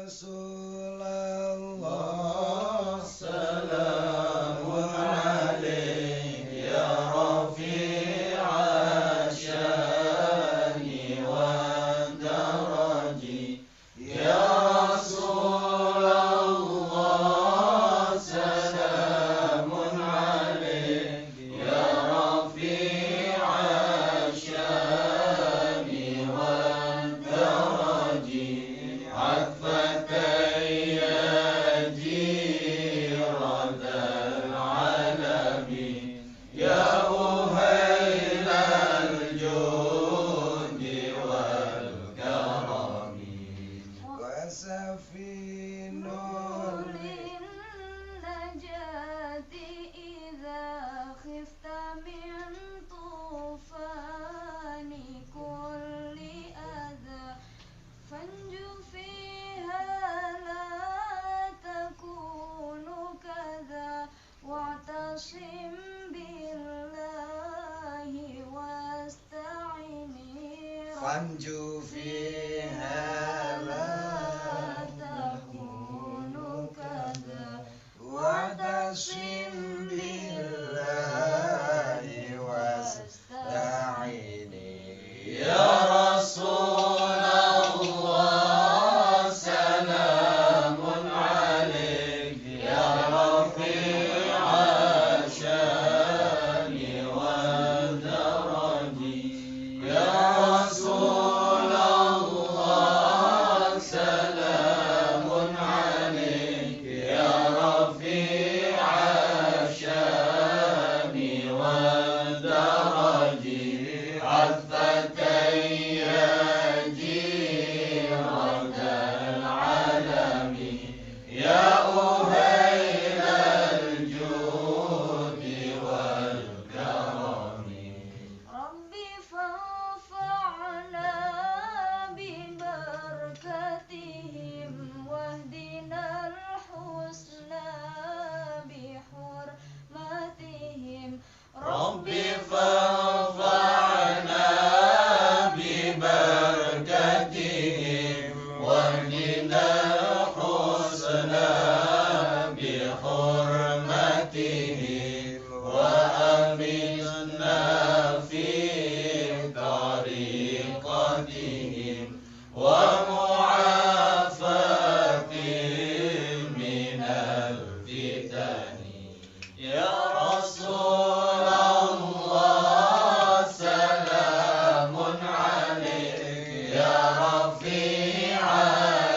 Rasulullah salamun alaik ya rafi'a syani wa daraji ya Rasulullah salamun alaik ya rafi'a syani wa daraji عطفة يا جيرة العالمين يا أهيل الجود والكرم وسفين للنجاة إذا خفت من طوفان كل أذى فانجو فيها لا تكون كذا واعتصم بالله واستعيني فانجو فيها لا تكون كذا واعتصم بالله واستعيني يا رسول الله سلام عليك يا رفيع الشان والدرج يا رسول الله سلام عليك يا رفيع الشان والدرج عطفة يا جيرة العالمين يا أهيل الجود والكرم ربي فانفعنا ببركتهم واهدنا الحسنى بحرمتهم ربي فانفعنا ببركتهم واهدنا الحسنى بحرمتهم وأمنا في طريقتهم ومعافاة من الفتن يا رسول الله سلام عليك يا رفيع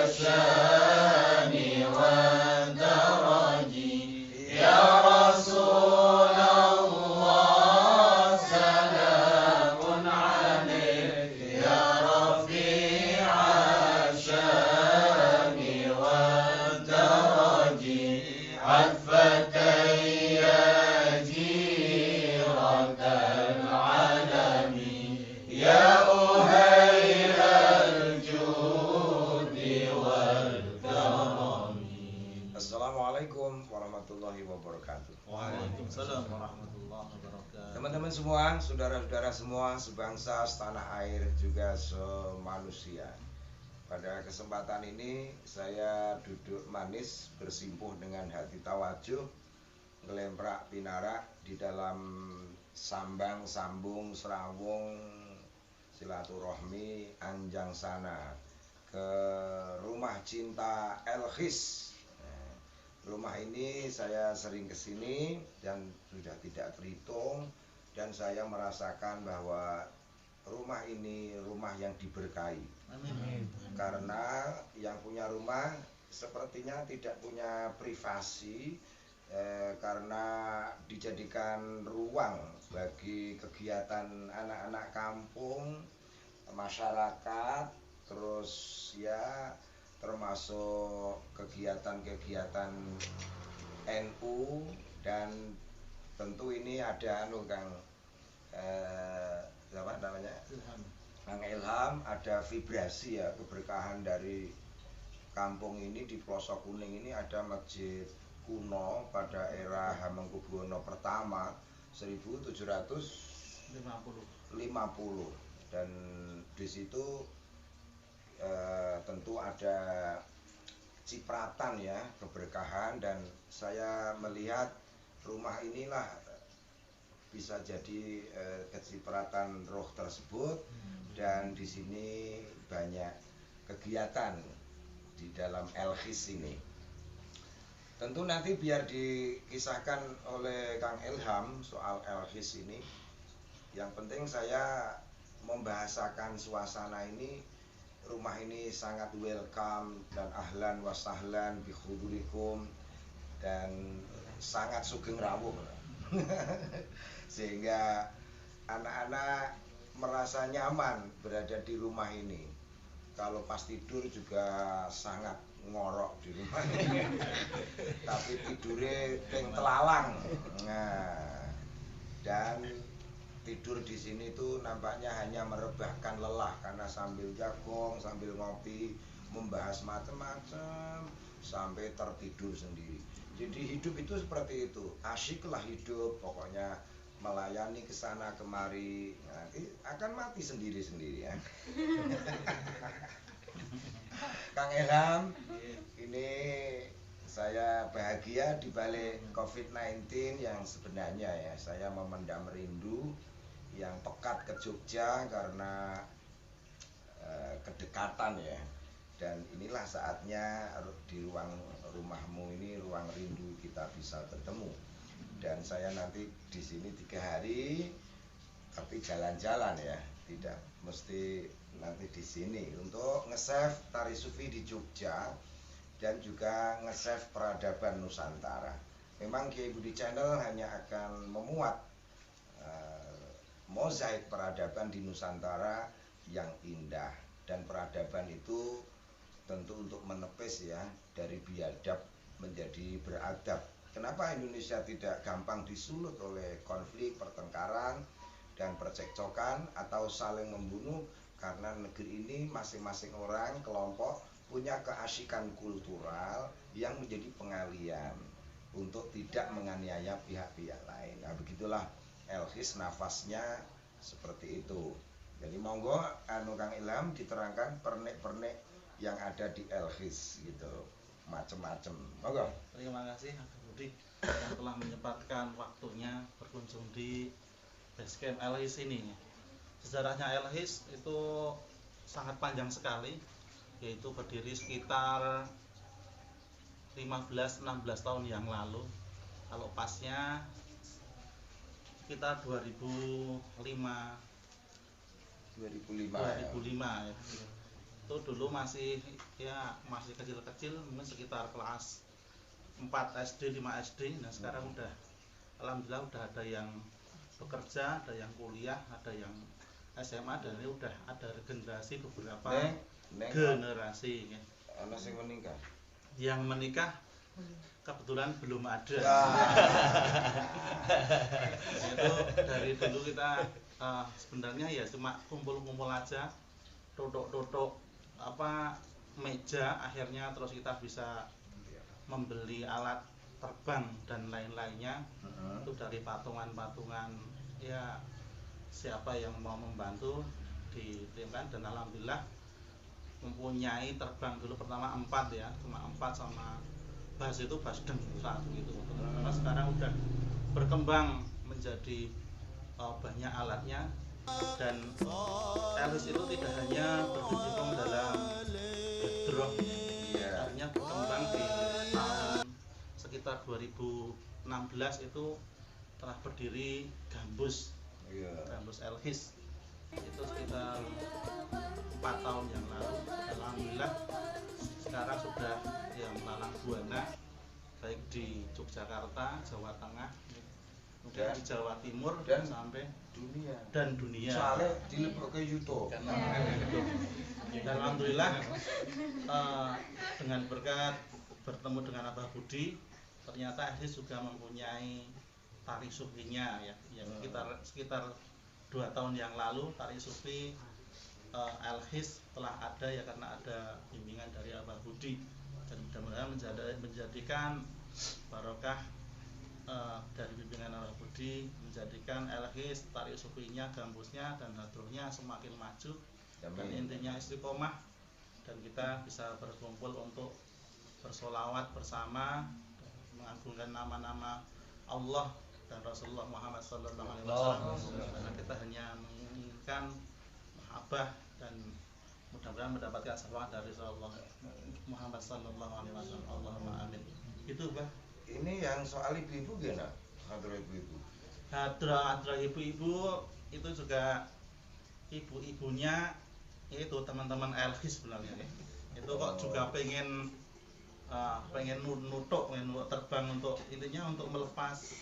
الشان والدرج يا رسول الله سلام عليك يا رفيع الشان والدرج عطفة يا جيرة العالمين يا أهيل الجود والكرم Assalamualaikum warahmatullahi wabarakatuh. Waalaikumsalam warahmatullahi wabarakatuh. Teman-teman semua, saudara-saudara semua, sebangsa, setanah air, juga semanusia. Pada kesempatan ini saya duduk manis bersimpuh dengan hati tawajuh, ngelemprak pinarak di dalam sambang sambung serawung silaturahmi anjang sana ke rumah cinta Elkhis. Rumah ini saya sering kesini dan sudah tidak terhitung, dan saya merasakan bahwa rumah ini rumah yang diberkahi. Amin. Karena yang punya rumah sepertinya tidak punya privasi, karena dijadikan ruang bagi kegiatan anak-anak kampung, masyarakat, terus ya termasuk kegiatan-kegiatan NU, dan tentu ini ada Kang apa namanya? Kang Ilham, ada vibrasi ya, keberkahan dari kampung ini. Di Pelosok Kuning ini ada masjid kuno pada era Hamengkubuwono pertama 1750, dan di situ tentu ada cipratan ya, keberkahan, dan saya melihat rumah inilah bisa jadi kecipratan roh tersebut, dan di sini banyak kegiatan di dalam Elhis ini. Tentu nanti biar dikisahkan oleh Kang Ilham soal Elhis ini. Yang penting saya membahasakan suasana ini. Rumah ini sangat welcome dan ahlan wa sahlan bi khudurikum, dan sangat sugeng rawuh. Sehingga anak-anak merasa nyaman berada di rumah ini. Kalau pas tidur juga sangat ngorok di rumah ini. Tapi tidurnya ting telalang. Nah, dan tidur di sini tuh nampaknya hanya merebahkan lelah, karena sambil jagong, sambil ngopi, membahas macam-macam sampai tertidur sendiri. Jadi hidup itu seperti itu, asyiklah hidup, pokoknya melayani ke sana kemari, nanti akan mati sendiri-sendiri ya. Kang Ilham, ini saya bahagia di balik COVID-19 yang sebenarnya ya, saya memendam rindu yang pekat ke Jogja karena kedekatan ya. Dan inilah saatnya di ruang rumahmu ini, ruang rindu, kita bisa bertemu. Dan saya nanti di sini 3 hari, tapi jalan-jalan ya, tidak mesti nanti di sini untuk nge-save tari sufi di Jogja dan juga nge-save peradaban Nusantara. Memang Kiai Budi Channel hanya akan memuat mozaik peradaban di Nusantara yang indah, dan peradaban itu tentu untuk menepis ya, dari biadab menjadi beradab. Kenapa Indonesia tidak gampang disulut oleh konflik, pertengkaran, dan percekcokan atau saling membunuh? Karena negeri ini masing-masing orang, kelompok punya keasyikan kultural yang menjadi pengalian untuk tidak menganiaya pihak-pihak lain. Nah, begitulah Elhis nafasnya seperti itu. Jadi monggo Kang Ilham diterangkan pernik-pernik yang ada di Elhis gitu, macem-macem. Monggo. Terima kasih Kang Budi yang telah menyempatkan waktunya berkunjung di basecamp Elhis ini. Sejarahnya Elhis itu sangat panjang sekali, yaitu berdiri sekitar 15-16 tahun yang lalu. Kalau pasnya sekitar 2005 ya. Itu dulu masih kecil-kecil, mungkin sekitar kelas 4 SD, 5 SD. Nah, sekarang udah alhamdulillah udah ada yang bekerja, ada yang kuliah, ada yang SMA, dan ini udah ada regenerasi beberapa generasi ya. Anak yang meninggal. Yang menikah kebetulan belum ada. Itu dari dulu kita sebenarnya ya cuma kumpul-kumpul aja, duduk meja, akhirnya terus kita bisa membeli alat terbang dan lain-lainnya. Itu dari patungan-patungan ya, siapa yang mau membantu dikirimkan, dan alhamdulillah mempunyai terbang dulu pertama 4 ya, cuma 4 sama bas itu bas deng satu gitu. Karena sekarang udah berkembang menjadi banyak alatnya, dan Elhis itu tidak hanya berkecimpung dalam bedroh, artinya berkembang di tahun sekitar 2016 itu telah berdiri Gambus Elhis. Itu sekitar 4 tahun yang lalu. Alhamdulillah sekarang sudah yang melalang buana, baik di Yogyakarta, Jawa Tengah, kemudian di Jawa Timur, dan sampai dunia. Soalnya dilebok ke YouTube. Dan alhamdulillah dengan berkat bertemu dengan Abah Budi, ternyata Elhis juga mempunyai tari sufinya ya, yang sekitar 2 tahun yang lalu tari sufi Elhis telah ada ya, karena ada bimbingan dari Abah Budi, dan mudah-mudahan menjadikan barokah dari bimbingan Abah Budi, menjadikan Elhis tari sufinya, gambusnya, dan hadrohnya semakin maju. Dan intinya istiqomah, dan kita bisa berkumpul untuk bersolawat bersama, mengagungkan nama-nama Allah dan Rasulullah Muhammad SAW, karena kita hanya menginginkan mahabbah dan mudah-mudahan mendapatkan syafaat dari Rasulullah Muhammad SAW. Allahumma amin. Itu Bah. Ini yang soal ibu-ibu gimana? Hadro ibu-ibu. Hadro ibu-ibu itu juga ibu-ibunya itu teman-teman Elhis sebenarnya ya. Itu kok juga pengen nutuk terbang untuk intinya untuk melepas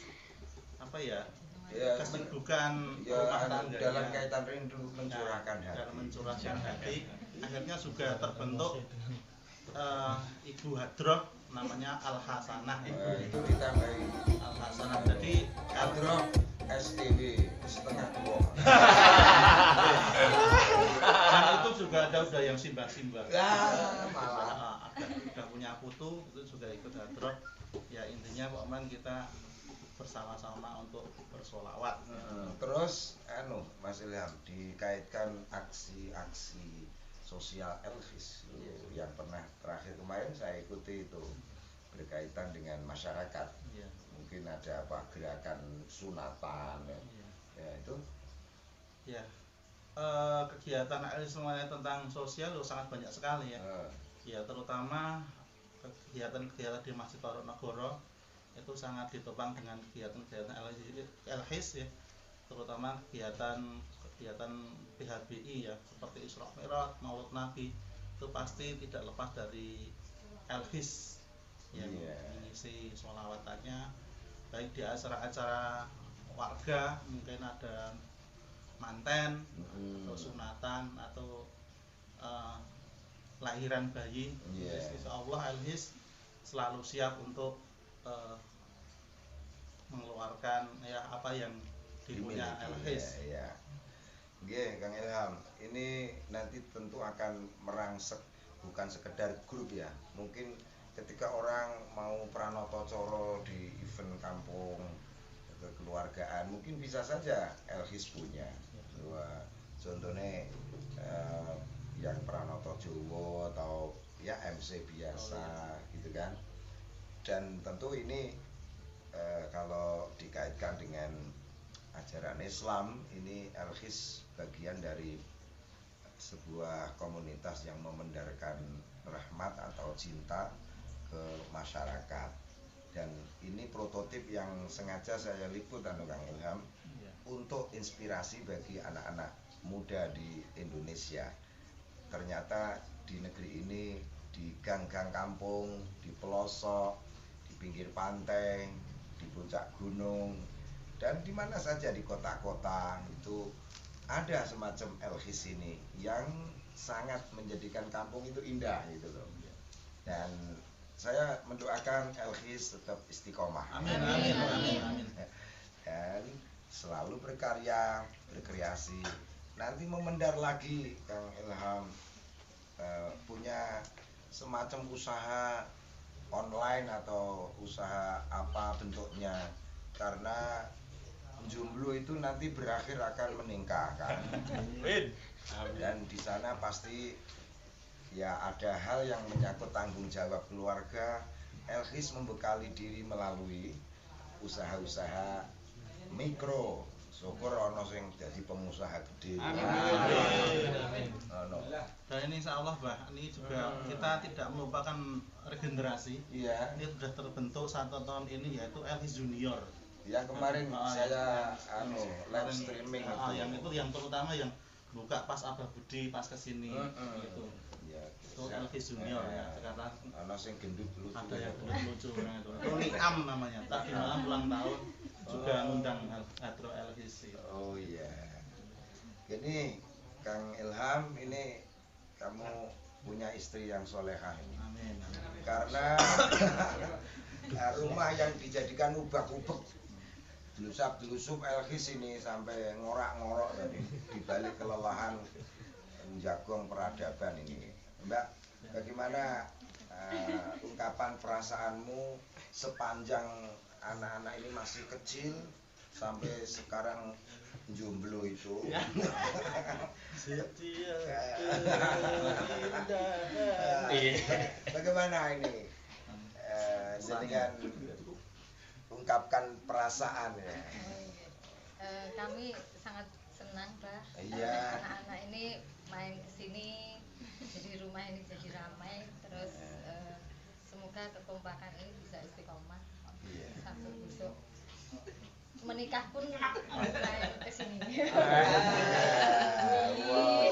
apa ya, kesibukan rumah tangga dalam kaitan rindu mencurahkan hati. Dalam mencurahkan hati, akhirnya juga terbentuk Ibu Hadroh namanya Al Hasanah. Itu ditambahi Al Hasanah. Jadi Hadroh STW setengah tua. Dan itu juga ada udah yang simbah-simbah. Malah Udah punya putu itu juga ikut Hadroh. Ya intinya pokoknya kita bersama-sama untuk bersolawat. Terus Mas Ilham, dikaitkan aksi-aksi sosial Elhis yang pernah terakhir kemarin saya ikuti itu berkaitan dengan masyarakat. Mungkin ada apa gerakan sunatan ya itu ya kegiatan Elhis semuanya tentang sosial sangat banyak sekali ya. Ya terutama kegiatan-kegiatan di Masjid Tonegoro itu sangat ditopang dengan kegiatan-kegiatan Elhis ya, terutama kegiatan PHBI ya, seperti Isra Mi'raj, Maulid Nabi, itu pasti tidak lepas dari Elhis yang mengisi sholawatannya, baik di acara-acara warga, mungkin ada manten atau sunatan atau lahiran bayi. Insya Allah Elhis selalu siap untuk mengeluarkan ya apa yang dipunya Elhis. Nggih, Kang Ilham, ini nanti tentu akan merangsek bukan sekedar grup ya. Mungkin ketika orang mau pranoto coro di event kampung kekeluargaan, mungkin bisa saja Elhis punya. Contohnya yang pranoto Jowo atau ya MC biasa gitu kan. Dan tentu ini kalau dikaitkan dengan ajaran Islam, ini Elhis bagian dari sebuah komunitas yang memendarkan rahmat atau cinta ke masyarakat. Dan ini prototip yang sengaja saya liput Kang Ilham untuk inspirasi bagi anak-anak muda di Indonesia. Ternyata di negeri ini, di gang-gang kampung, di pelosok, di pinggir pantai, di puncak gunung, dan di mana saja di kota-kota itu ada semacam Elhis ini yang sangat menjadikan kampung itu indah gitu loh. Dan saya mendoakan Elhis tetap istiqomah. Amin, amin, amin, amin. Dan selalu berkarya, berkreasi. Nanti memendar lagi Kang Ilham punya semacam usaha online atau usaha apa bentuknya, karena jomblo itu nanti berakhir akan menikah kan. Dan di sana pasti ya ada hal yang menyangkut tanggung jawab keluarga. Elhis membekali diri melalui usaha-usaha mikro. Syukur ono sing jadi pengusaha gede. Amin. Dan ini insya Allah ini juga kita tidak melupakan regenerasi. Iya. Ini sudah terbentuk 1 tahun ini, yaitu Elhis Junior. Yang kemarin saya live streaming yang terutama yang buka pas Abah Budi pas kesini gitu. Ya, itu Elhis Junior ya. Sekarang ana sing gendut lucu. Ada yang gendut lucu orang itu. Itu Niam namanya. Tadi malam ulang tahun juga ngundang Hadroh Elhis. Oh iya. Ini Kang Ilham, ini kamu punya istri yang solehah ini. Amin. Karena rumah yang dijadikan ubak-ubek, delusap-delusup Elhis ini sampai ngorak-ngorok tadi di balik kelelahan menjagong peradaban ini. Mbak, bagaimana ungkapan perasaanmu sepanjang anak-anak ini masih kecil sampai sekarang jomblo itu? Bagaimana ini Jenengan ungkapkan perasaan ya. Kami sangat senang, Pak. Iya. Anak-anak ini main ke sini, jadi rumah ini jadi ramai. Terus semoga kekompakan ini bisa istiqomah sampai besok menikah pun main ke sini. Wow,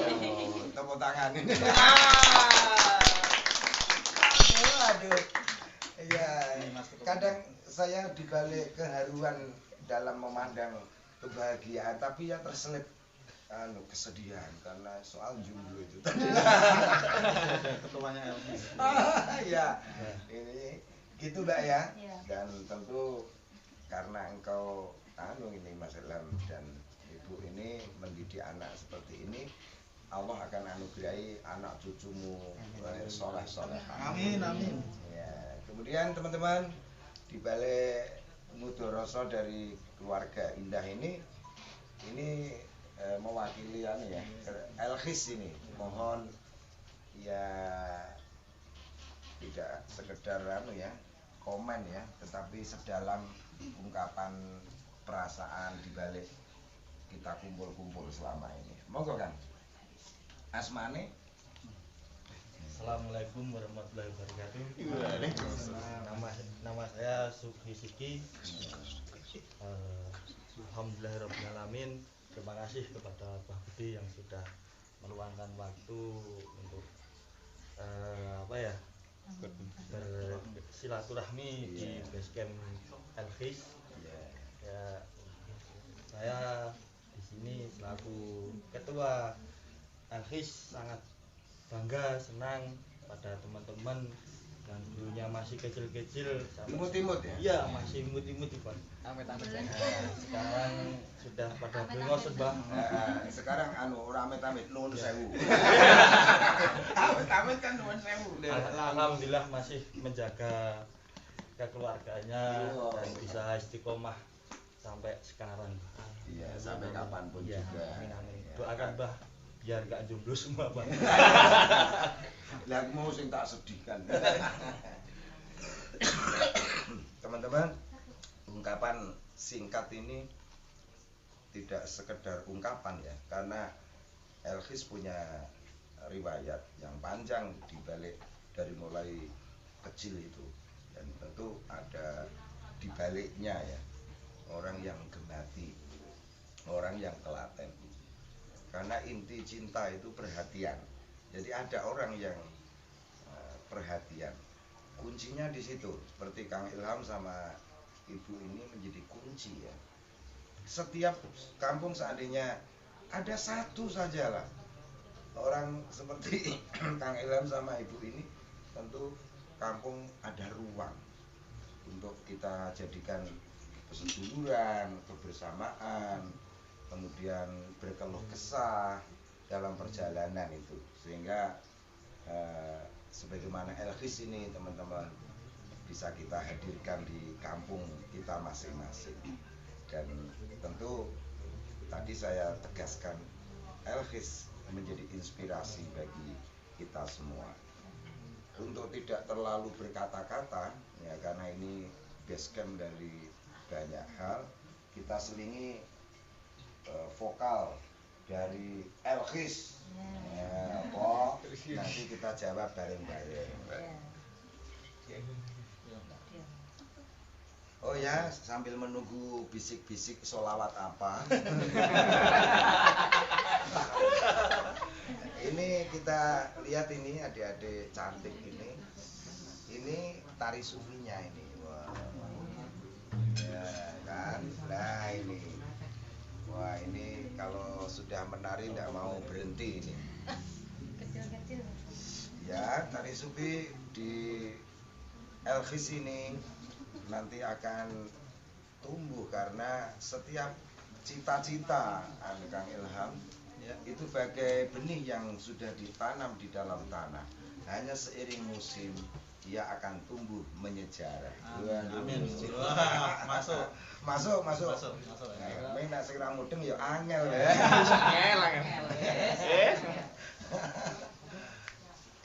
tepuk tangan ini. Aduh. Iya. Kadang saya dibalik keharuan dalam memandang kebahagiaan, tapi yang terselip kesedihan karena soal jomblo itu tadi. Ketuanya Elvis. Ya, ini gitu Mbak ya. Iya. Dan tentu karena engkau ini Mas Ilham dan Ibu ini mendidik anak seperti ini, Allah akan anugerahi anak cucumu soleh-soleh. Amin, amin. Ya, kemudian teman-teman di balik mudoroso dari keluarga indah ini mewakili ya Elkhis ini, mohon ya tidak sekedar ya komen ya, tetapi sedalam ungkapan perasaan di balik kita kumpul-kumpul selama ini. Monggo kan. Asmane. Assalamualaikum warahmatullahi wabarakatuh. Nama saya Sukri Siki. Alhamdulillahirrahmanirrahim. Terima kasih kepada Pak Budi yang sudah meluangkan waktu untuk bersilaturahmi di basecamp Elkhis. Ya, saya di sini selaku ketua Elkhis sangat bangga, senang pada teman-teman yang dulunya masih kecil-kecil. Imut-imut ya? Iya, masih imut-imut Pak. Sekarang sudah pada bengos Mbah. Sekarang ora amit-amit nuwun sewu. Amit-amit kan nuwun sewu. Alhamdulillah masih menjaga kekeluarganya dan bisa istiqomah sampai sekarang. Iya, sampai kapanpun Ya, juga. amin, amin. Doakan Mbah biar gak jomblo semua Pak. Lah mau sing tak sedihkan. Teman-teman, ungkapan singkat ini tidak sekedar ungkapan ya, karena Elkhis punya riwayat yang panjang di balik dari mulai kecil itu, dan tentu ada di baliknya ya orang yang gemati, orang yang telaten. Karena inti cinta itu perhatian. Jadi ada orang yang perhatian. Kuncinya di situ. Seperti Kang Ilham sama Ibu ini menjadi kunci ya. Setiap kampung seandainya ada satu saja lah orang seperti Kang Ilham sama Ibu ini, tentu kampung ada ruang untuk kita jadikan persaudaraan, kebersamaan, kemudian berkeluh kesah dalam perjalanan itu, sehingga sebagaimana Elkhis ini teman-teman bisa kita hadirkan di kampung kita masing-masing. Dan tentu tadi saya tegaskan, Elkhis menjadi inspirasi bagi kita semua untuk tidak terlalu berkata-kata ya, karena ini basecamp dari banyak hal. Kita selingi vokal dari Elkhis ya, nanti kita jawab bareng-bareng. Oh ya, sambil menunggu bisik-bisik sholawat apa. Ini kita lihat ini adik-adik cantik ini. Ini tari sufinya ini. Wah. Ya kan? Nah ini. Wah, ini kalau sudah menari tidak mau berhenti ini. Kecil-kecil. Ya, tari sufi di Elkhis ini nanti akan tumbuh karena setiap cita-cita Kang Ilham ya, itu bagai benih yang sudah ditanam di dalam tanah. Hanya seiring musim dia akan tumbuh menyejarah. Amin. Masuk. Main nak segera mudeng ya angel ya.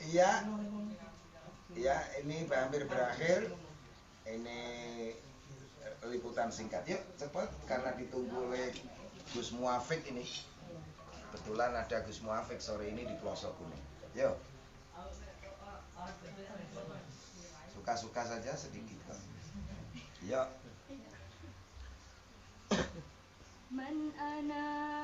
Iya. Ya, ini hampir berakhir. ini liputan singkat. Yuk cepat karena ditunggu oleh Gus Muafik ini. Kebetulan ada Gus Muafik sore ini di Pelosok Kuning. Yuk. Suka-suka saja sedikit. Yuk. Man ana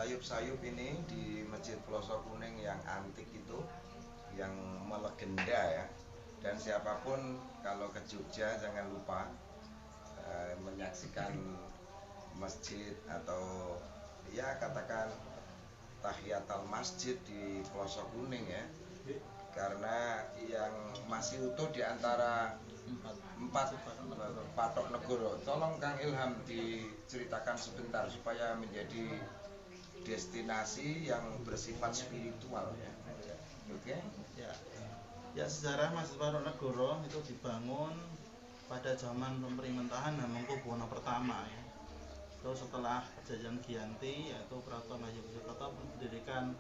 sayup-sayup ini di Masjid Pelosok Kuning yang antik itu, yang melegenda ya. Dan siapapun kalau ke Jogja jangan lupa menyaksikan masjid atau ya katakan tahiyatul masjid di Pelosok Kuning ya. Karena yang masih utuh di antara empat patok negoro. Tolong Kang Ilham diceritakan sebentar supaya menjadi destinasi yang bersifat spiritual. Oke? Ya, sejarah Masjid Patok Negoro itu dibangun pada zaman pemerintahan Hamengkubuwono pertama ya. Terus setelah perjanjian Giyanti yaitu Keraton Ngayogyakarta mendirikan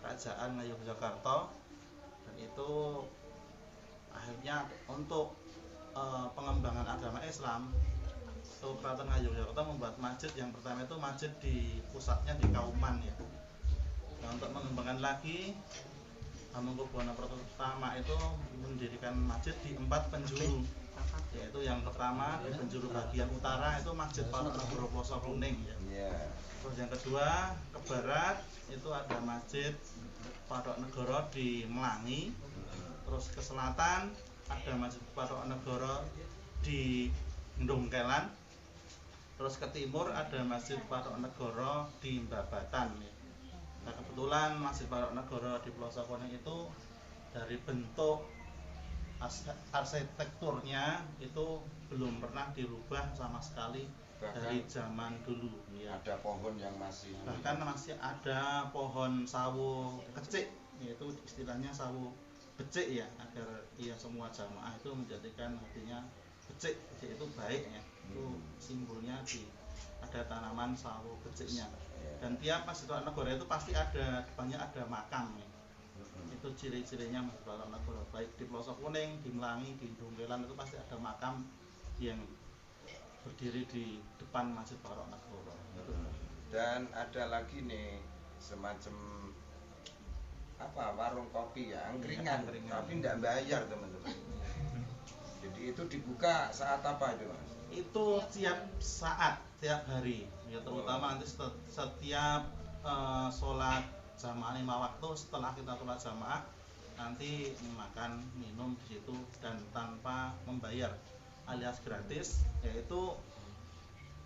Kerajaan Ngayogyakarta, dan itu akhirnya untuk pengembangan agama Islam Keraton Ngayogyakarta membuat masjid. Yang pertama itu masjid di pusatnya di Kauman ya. Nah, untuk mengembangkan lagi, Hamengkubuwono pertama itu mendirikan masjid di 4 penjuru, yaitu yang pertama di penjuru bagian utara itu Masjid Patonegoro Ploso Kuning ya. Terus yang kedua ke barat itu ada Masjid Patonegoro di Melangi. Terus ke selatan ada Masjid Patonegoro di Ndongkelan. Terus ke timur ada Masjid Patonegoro di Babatan ya. Nah, kebetulan Masjid Patonegoro di Ploso Kuning itu dari bentuk arsitekturnya itu belum pernah dirubah sama sekali. Bahkan dari zaman dulu ya. Ada pohon yang masih, bahkan masih ada pohon sawo kecik, yaitu istilahnya sawo becik ya, agar ya semua jamaah itu menjadikan artinya becik itu baik ya. Itu simbolnya di ada tanaman sawo beciknya. Dan tiap Masjid Patonegoro itu pasti ada depannya ada makam ya. Itu ciri-cirinya Masjid Patonegoro, baik di Ploso Kuning, di Melangi, di Ndongkelan itu pasti ada makam yang berdiri di depan Masjid Patonegoro. Dan ada lagi nih semacam apa, warung kopi ya, angkringan, tapi tidak bayar teman-teman. Jadi itu dibuka saat apa itu Mas? Itu tiap saat, tiap hari ya, terutama nanti setiap sholat jamaah 5 waktu. Setelah kita sholat jamaah nanti makan minum di situ dan tanpa membayar alias gratis, yaitu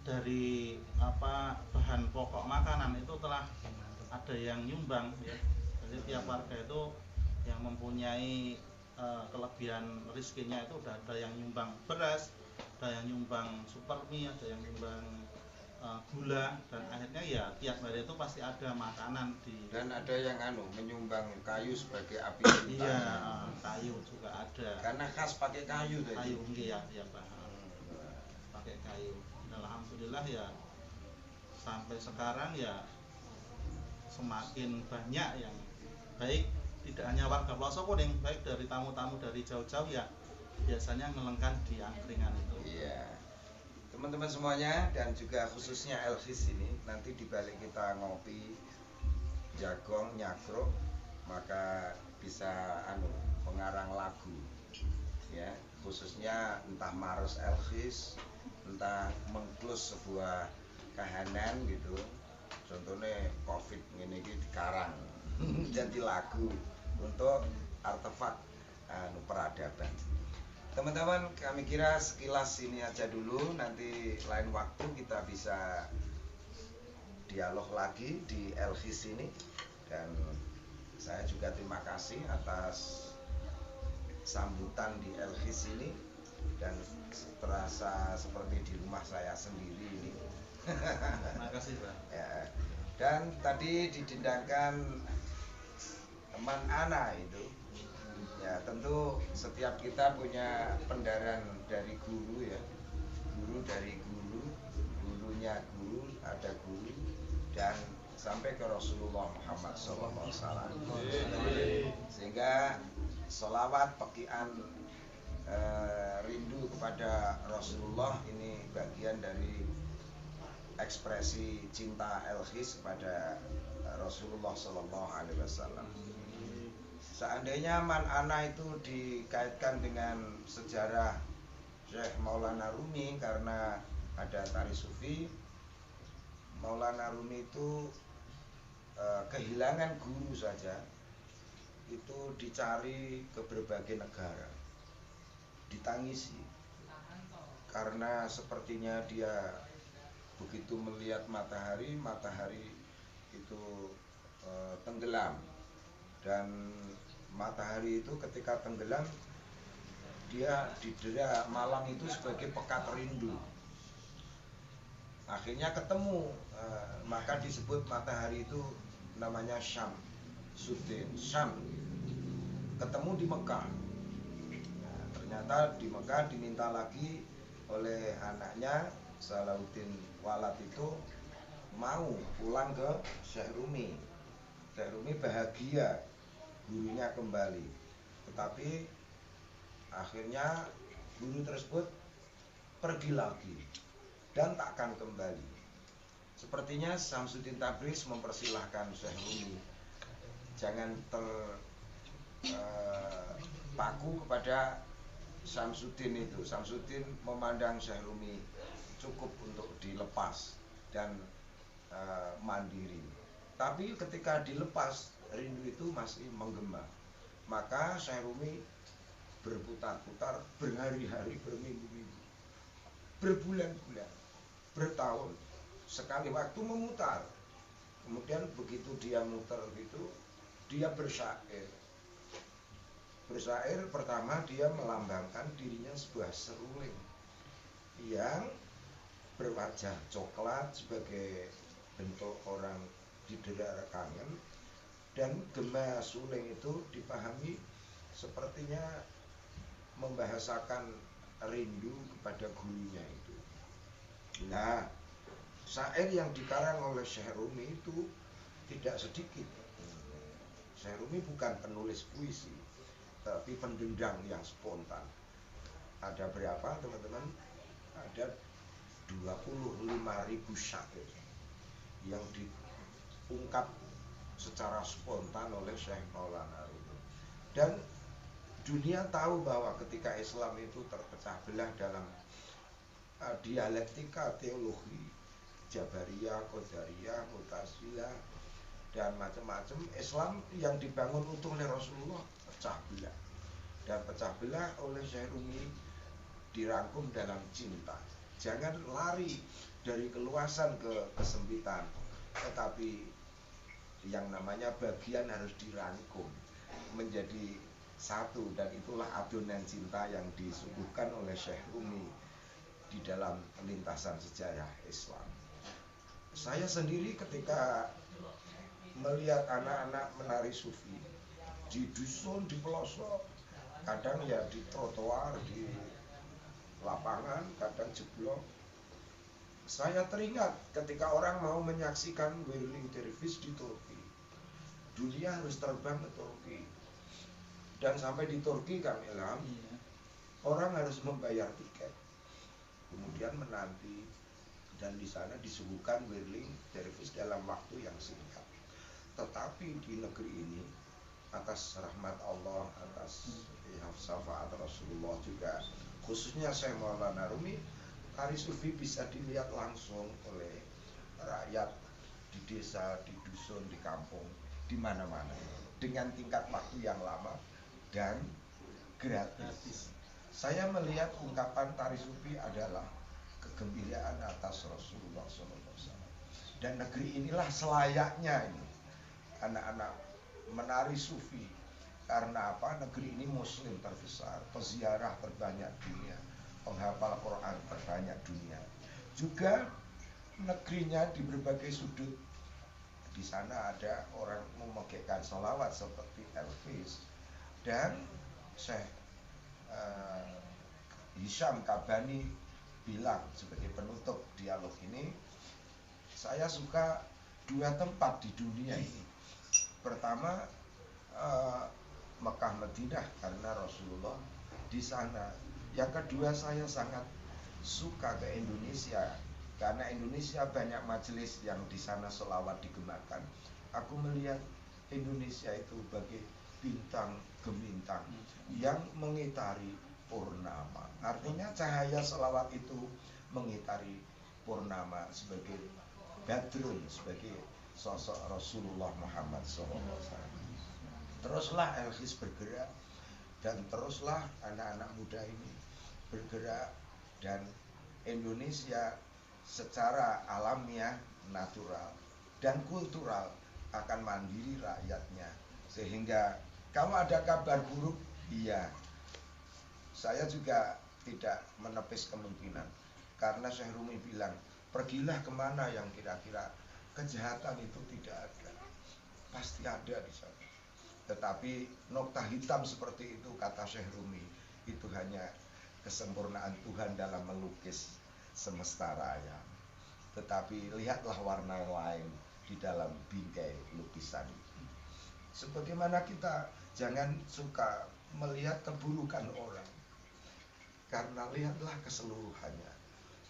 dari bahan pokok makanan itu telah ada yang nyumbang ya. Jadi tiap warga itu yang mempunyai kelebihan rezekinya itu udah ada yang nyumbang beras, ada yang nyumbang supermi, ada yang nyumbang gula, dan akhirnya ya tiap hari itu pasti ada makanan di. Dan ada yang menyumbang kayu sebagai api cinta. Iya, kayu juga ada. Karena khas pakai kayu tadi. Kayu ya Pak. Pakai kayu. Dan alhamdulillah ya sampai sekarang ya semakin banyak yang baik, tidak hanya warga Ploso Kuning, baik dari tamu-tamu dari jauh-jauh ya biasanya ngelengkan di angkringan itu. Iya. Teman-teman semuanya dan juga khususnya Elvis ini, nanti dibalik kita ngopi jagong nyakruk, maka bisa pengarang lagu ya, khususnya entah Maros Elvis, entah mengklus sebuah kahanan gitu, contohnya COVID ini dikarang jadi lagu untuk artefak peradaban. Teman-teman, kami kira sekilas ini aja dulu, nanti lain waktu kita bisa dialog lagi di Elvis ini. Dan saya juga terima kasih atas sambutan di Elvis ini, dan terasa seperti di rumah saya sendiri ini. Terima kasih Pak. Ya. Dan tadi didendangkan teman Ana itu. Ya, tentu setiap kita punya pendaran dari guru ya, guru dari guru, gurunya guru, ada guru, dan sampai ke Rasulullah Muhammad SAW. Sehingga sholawat pekian rindu kepada Rasulullah ini bagian dari ekspresi cinta Elvis kepada Rasulullah SAW. Seandainya Man Ana itu dikaitkan dengan sejarah Syekh Maulana Rumi, karena ada tari sufi, Maulana Rumi itu kehilangan guru saja itu dicari ke berbagai negara, ditangisi, karena sepertinya dia begitu melihat matahari itu tenggelam, dan matahari itu ketika tenggelam dia didera malam itu sebagai pekat rindu. Akhirnya ketemu, maka disebut matahari itu namanya Syam, Sudin Syam, ketemu di Mekah. Nah, ternyata di Mekah diminta lagi oleh anaknya Salahuddin Walad itu mau pulang ke Syekh Rumi. Syekh Rumi bahagia gurunya kembali, tetapi akhirnya guru tersebut pergi lagi dan takkan kembali. Sepertinya Syamsuddin Tabriz mempersilahkan Syekh Rumi jangan terpaku kepada Syamsuddin itu. Syamsuddin memandang Syekh Rumi cukup untuk dilepas dan mandiri. Tapi ketika dilepas, rindu itu masih menggema. Maka Syekh Rumi berputar-putar berhari-hari, berminggu-minggu, berbulan-bulan, bertahun, sekali waktu memutar. Kemudian begitu dia muter gitu, dia bersyair. Bersyair pertama dia melambangkan dirinya sebuah seruling yang berwajah coklat sebagai bentuk orang didera kangen, dan gema suling itu dipahami sepertinya membahasakan rindu kepada gurunya itu. Nah, syair yang dikarang oleh Syekh Rumi itu tidak sedikit. Syekh Rumi bukan penulis puisi, tapi pendendang yang spontan. Ada berapa teman-teman? Ada 25.000 syair yang diungkap secara spontan oleh Syekh Maulana Rumi. Dan dunia tahu bahwa ketika Islam itu terpecah belah dalam dialektika teologi Jabariyah, Qadariyah, Mu'tazilah, dan macam-macam, Islam yang dibangun utuh oleh Rasulullah pecah belah. Dan pecah belah oleh Syekh Rumi dirangkum dalam cinta. Jangan lari dari keluasan ke kesempitan, tetapi yang namanya bagian harus dirangkum menjadi satu, dan itulah adonan cinta yang disuguhkan oleh Syekh Rumi di dalam lintasan sejarah Islam. Saya sendiri ketika melihat anak-anak menari sufi di dusun, di pelosok, kadang ya di trotoar, di lapangan, kadang jeblok, saya teringat ketika orang mau menyaksikan whirling dervish di Turki. Dunia harus terbang ke Turki, dan sampai di Turki kami ilham, orang harus membayar tiket, kemudian menanti, dan di sana disuguhkan whirling dervish dalam waktu yang singkat. Tetapi di negeri ini, atas rahmat Allah, atas syafaat Rasulullah juga, khususnya Syekh Maulana Rumi, tari sufi bisa dilihat langsung oleh rakyat di desa, di dusun, di kampung, di mana-mana, dengan tingkat waktu yang lama dan gratis. Saya melihat ungkapan tari sufi adalah kegembiraan atas Rasulullah SAW. Dan negeri inilah selayaknya ini anak-anak menari sufi. Karena apa? Negeri ini muslim terbesar, peziarah terbanyak dunia, penghafal Quran terbanyak dunia. Juga negerinya di berbagai sudut. Di sana ada orang memegangkan sholawat seperti Elvis. Dan Syekh Hisham Kabani bilang sebagai penutup dialog ini, saya suka dua tempat di dunia ini. Pertama, Mekah Madinah karena Rasulullah di sana. Yang kedua, saya sangat suka ke Indonesia karena Indonesia banyak majelis yang di sana selawat digemakan. Aku melihat Indonesia itu bagai bintang gemintang yang mengitari purnama. Artinya cahaya selawat itu mengitari purnama sebagai badrun, sebagai sosok Rasulullah Muhammad SAW. Teruslah Elvis bergerak, dan teruslah anak-anak muda ini bergerak, dan Indonesia secara alamiah, natural, dan kultural akan mandiri rakyatnya. Sehingga kalau ada kabar buruk, iya, saya juga tidak menepis kemungkinan. Karena Syekh Rumi bilang, pergilah kemana yang kira-kira kejahatan itu tidak ada. Pasti ada di sana. Tetapi nokta hitam seperti itu, kata Syekh Rumi, itu hanya kesempurnaan Tuhan dalam melukis semesta raya. Tetapi lihatlah warna lain di dalam bingkai lukisan itu. Sebagaimana kita jangan suka melihat keburukan orang, karena lihatlah keseluruhannya.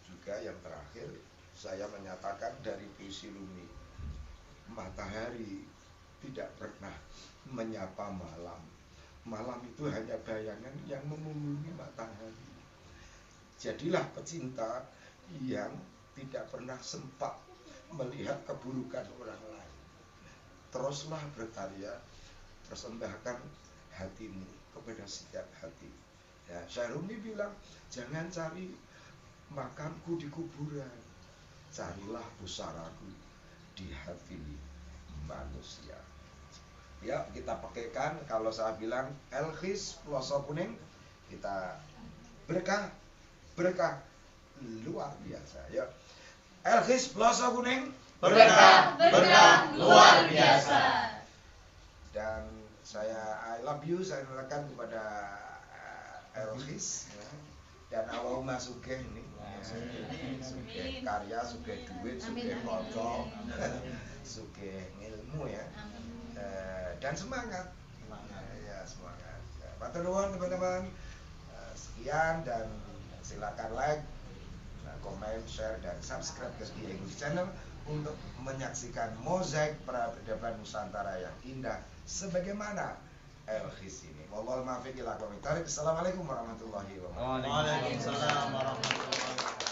juga yang terakhir saya menyatakan dari puisi Rumi, matahari tidak pernah menyapa malam. Malam itu hanya bayangan yang memenuhi matahari. Jadilah pecinta yang tidak pernah sempat melihat keburukan orang lain. Teruslah berkarya, persembahkan hatimu kepada setiap hati. Ya, Syekh Rumi bilang, jangan cari makamku di kuburan, carilah pusaraku di hati manusia. Ya, kita pakaikan, kalau saya bilang Elkhis Ploso Kuning, kita berkah luar biasa. Ya, Elkhis Ploso Kuning, berkah luar biasa. Dan saya I love you, saya doakan kepada Elkhis, ya. Dan Allahumma sugih ini, sugih karya, sugih duit, sugih kocok, sugih ilmu ya, dan semangat, ya semangat. Matur nuwun teman-teman, sekian dan silakan like, komen, share dan subscribe ke English Channel untuk menyaksikan mozaik peradaban Nusantara yang indah sebagaimana Elkhis ini. Wallahul muwaffiq ila aqwamit thoriq. Assalamualaikum warahmatullahi wabarakatuh. Waalaikumsalam warahmatullahi wabarakatuh.